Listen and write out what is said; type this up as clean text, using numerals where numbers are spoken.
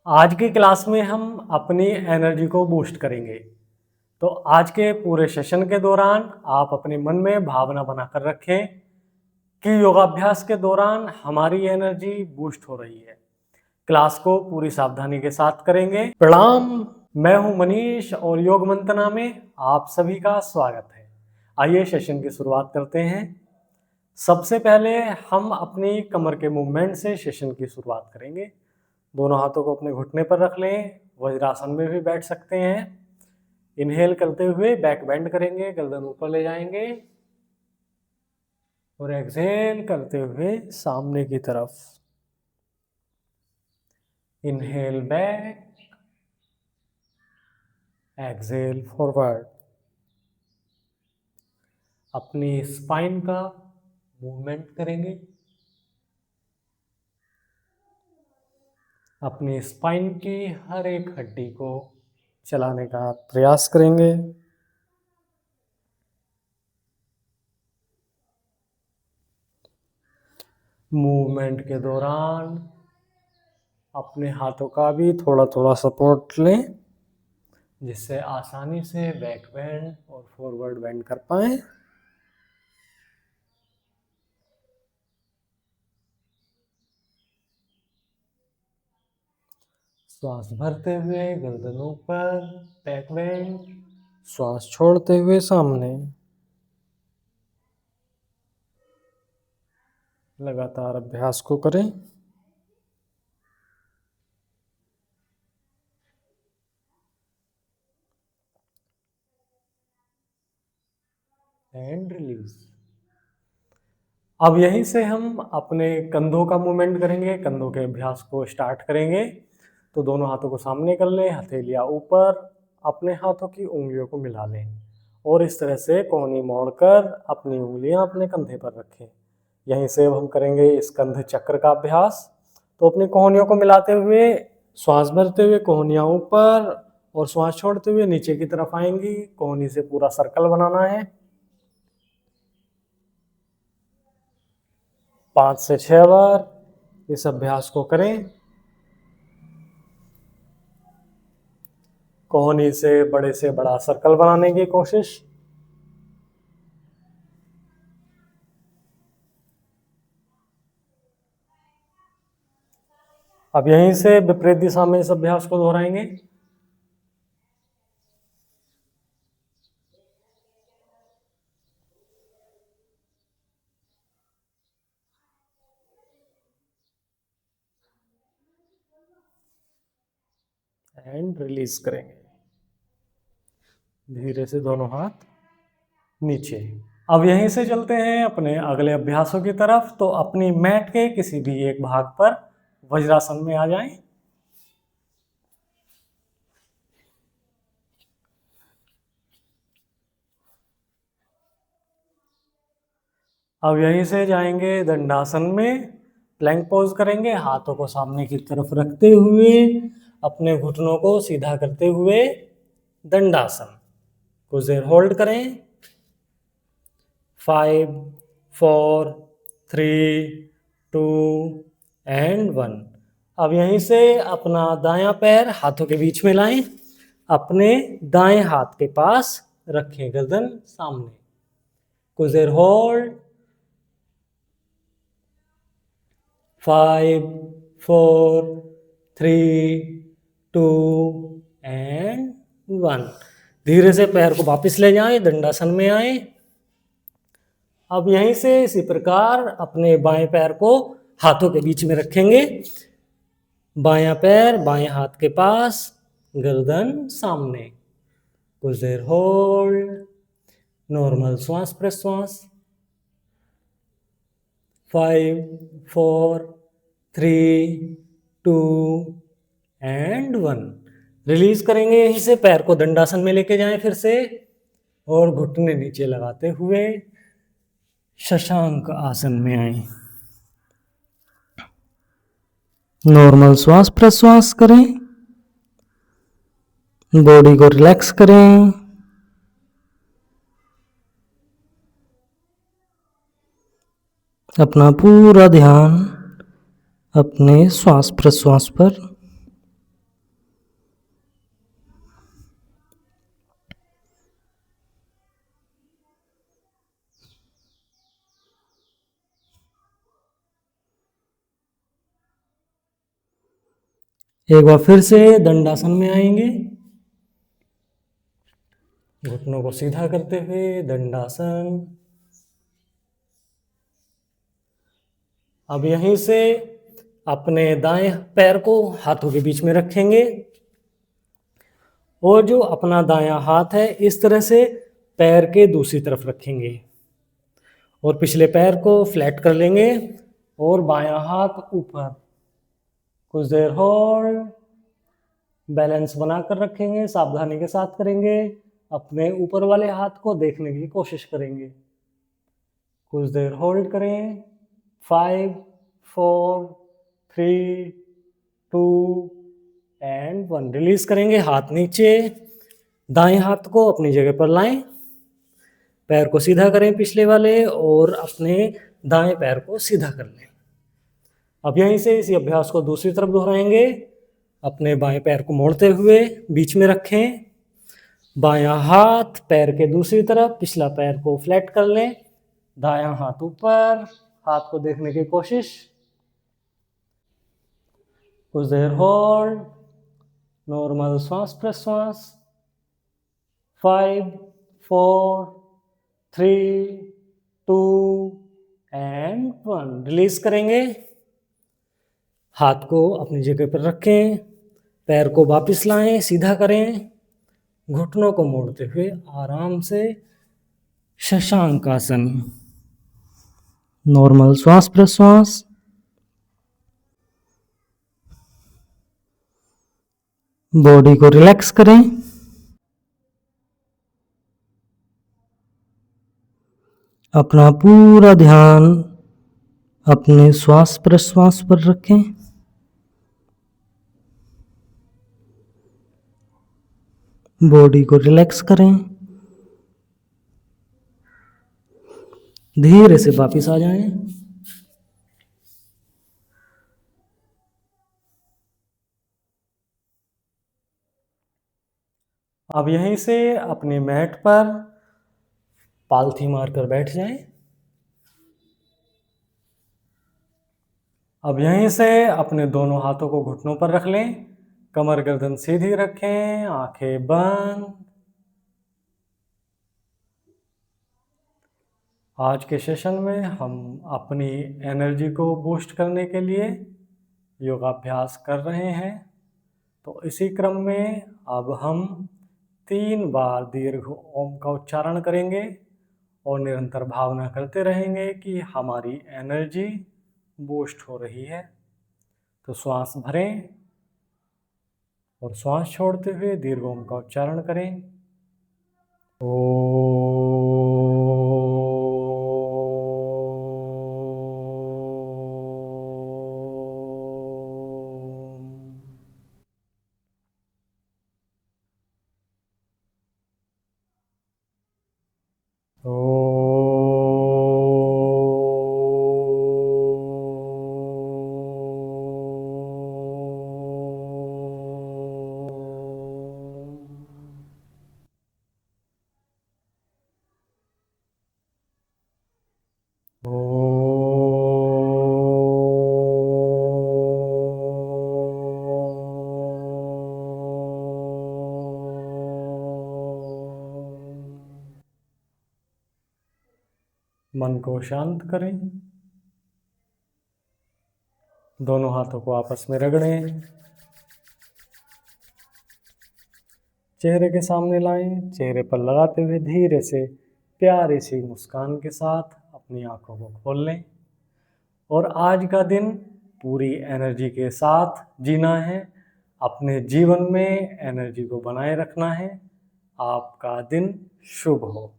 आज की क्लास में हम अपनी एनर्जी को बूस्ट करेंगे। तो आज के पूरे सेशन के दौरान आप अपने मन में भावना बनाकर रखें कि योगाभ्यास के दौरान हमारी एनर्जी बूस्ट हो रही है। क्लास को पूरी सावधानी के साथ करेंगे। प्रणाम, मैं हूं मनीष और योग मंतना में आप सभी का स्वागत है। आइए सेशन की शुरुआत करते हैं। सबसे पहले हम अपनी कमर के मूवमेंट से सेशन की शुरुआत करेंगे। दोनों हाथों को अपने घुटने पर रख लें। वज्रासन में भी बैठ सकते हैं। इनहेल करते हुए बैक बेंड करेंगे, गर्दन ऊपर ले जाएंगे और एक्सहेल करते हुए सामने की तरफ। Inhale back, exhale forward. अपनी स्पाइन का मूवमेंट करेंगे। अपनी स्पाइन की हर एक हड्डी को चलाने का प्रयास करेंगे। मूवमेंट के दौरान अपने हाथों का भी थोड़ा थोड़ा सपोर्ट लें, जिससे आसानी से बैक बेंड और फॉरवर्ड बेंड कर पाएं। श्वास भरते हुए गर्दन ऊपर, बैक बेंड। श्वास छोड़ते हुए सामने। लगातार अभ्यास को करें। And release. अब यहीं से हम अपने कंधों का मूवमेंट करेंगे। कंधों के अभ्यास को स्टार्ट करेंगे। तो दोनों हाथों को सामने कर लें, हथेलियां ऊपर, अपने हाथों की उंगलियों को मिला लें और इस तरह से कोहनी मोड़कर अपनी उंगलियां अपने कंधे पर रखें। यहीं से अब हम करेंगे स्कंध चक्र का अभ्यास। तो अपनी कोहनियों को मिलाते हुए श्वास भरते हुए कोहनियां ऊपर और श्वास छोड़ते हुए नीचे की तरफ आएंगी। कोहनी से पूरा सर्कल बनाना है। 5 से 6 बार इस अभ्यास को करें। कोहनी से बड़ा सर्कल बनाने की कोशिश। अब यहीं से विपरीत दिशा में इस अभ्यास को दोहराएंगे। एंड रिलीज करेंगे। धीरे से दोनों हाथ नीचे। अब यहीं से चलते हैं अपने अगले अभ्यासों की तरफ। तो अपनी मैट के किसी भी एक भाग पर वज्रासन में आ जाएं। अब यहीं से जाएंगे दंडासन में। प्लैंक पोज करेंगे। हाथों को सामने की तरफ रखते हुए अपने घुटनों को सीधा करते हुए दंडासन। कुछ देर होल्ड करें। 5, 4, 3, 2 एंड 1। अब यहीं से अपना दायां पैर हाथों के बीच में लाएं। अपने दाएं हाथ के पास रखें, गर्दन सामने। कुछ देर होल्ड। 5, 4, 3, 2 एंड 1। धीरे से पैर को वापस ले जाएं, दंडासन में आए। अब यहीं से इसी प्रकार अपने बाएं पैर को हाथों के बीच में रखेंगे। बायां पैर बाएं हाथ के पास, गर्दन सामने। कुछ देर होल्ड। नॉर्मल श्वास प्रश्वास। 5, 4, 3, 2 एंड 1। रिलीज करेंगे। यहीं से पैर को दंडासन में लेके जाएं फिर से और घुटने नीचे लगाते हुए शशांक आसन में आए। नॉर्मल श्वास प्रश्वास करें। बॉडी को रिलैक्स करें। अपना पूरा ध्यान अपने श्वास प्रश्वास पर। एक बार फिर से दंडासन में आएंगे, घुटनों को सीधा करते हुए दंडासन। अब यहीं से अपने दाएं पैर को हाथों के बीच में रखेंगे और जो अपना दायां हाथ है इस तरह से पैर के दूसरी तरफ रखेंगे और पिछले पैर को फ्लैट कर लेंगे और बायां हाथ ऊपर। कुछ देर होल्ड, बैलेंस बनाकर रखेंगे, सावधानी के साथ करेंगे, अपने ऊपर वाले हाथ को देखने की कोशिश करेंगे। कुछ देर होल्ड करें। 5 4 3 2 एंड 1। रिलीज करेंगे, हाथ नीचे, दाएं हाथ को अपनी जगह पर लाएं, पैर को सीधा करें पिछले वाले और अपने दाएं पैर को सीधा कर लें। अब यहीं से इसी अभ्यास को दूसरी तरफ दोहराएंगे। अपने बाएं पैर को मोड़ते हुए बीच में रखें, बायां हाथ पैर के दूसरी तरफ, पिछला पैर को फ्लैट कर लें, दायां हाथ ऊपर, हाथ को देखने की कोशिश। कुछ देर होल्ड, नॉर्मल श्वास प्रश्वास। 5 4 3 2 एंड 1। रिलीज करेंगे, हाथ को अपनी जगह पर रखें, पैर को वापस लाएं, सीधा करें, घुटनों को मोड़ते हुए आराम से शशांक आसन। नॉर्मल श्वास प्रश्वास। बॉडी को रिलैक्स करें। अपना पूरा ध्यान अपने श्वास प्रश्वास पर रखें। बॉडी को रिलैक्स करें। धीरे से वापस आ जाएं। अब यहीं से अपनी मैट पर पालथी मारकर बैठ जाएं। अब यहीं से अपने दोनों हाथों को घुटनों पर रख लें, कमर गर्दन सीधी रखें, आंखें बंद। आज के सेशन में हम अपनी एनर्जी को बूस्ट करने के लिए योगाभ्यास कर रहे हैं। तो इसी क्रम में अब हम 3 बार दीर्घ ओम का उच्चारण करेंगे और निरंतर भावना करते रहेंगे कि हमारी एनर्जी बूस्ट हो रही है। तो श्वास भरें और श्वास छोड़ते हुए दीर्घ ओम का उच्चारण करें। मन को शांत करें, दोनों हाथों को आपस में रगड़ें, चेहरे के सामने लाएं, चेहरे पर लगाते हुए धीरे से प्यारी सी मुस्कान के साथ अपनी आंखों को खोल लें। और आज का दिन पूरी एनर्जी के साथ जीना है, अपने जीवन में एनर्जी को बनाए रखना है। आपका दिन शुभ हो।